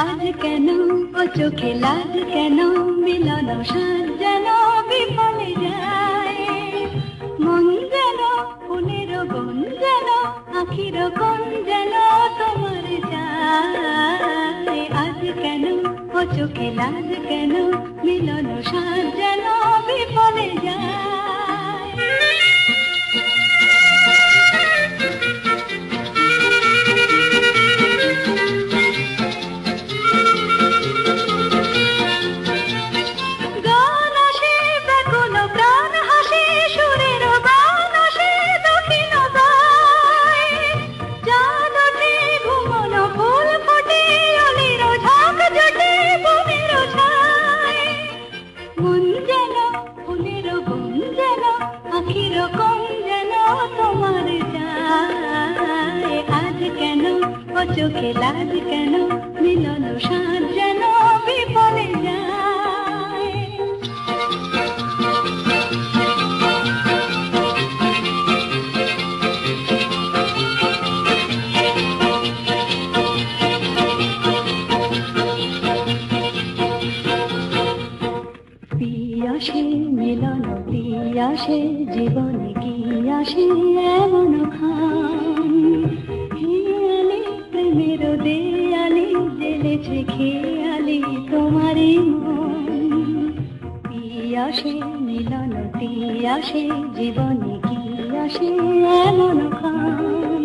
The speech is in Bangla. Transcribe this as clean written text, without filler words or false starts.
আজ কেন ও চোখে লাজ কেন মিলন সাজ যেন বিফলে যায়, মন যেন ফুলের বন যেন আখির কোন যেন তোমার যায়। আজ কেন ও চোখে লাজ কেন মিলন সাজ যেন বিফলে যায়। চোখে লাজ কেন মিলন সাজ যেন বিফলে যায়। পিয়াসে মিলন পিয়াসে জীবনে কি আসে এমন খান, প্রেমের দেয়ালে জেলেছে খেয়ালে তোমারই মন। পিয়াসে মিলন পিয়াসে জীবনে কি আসে এমন খান।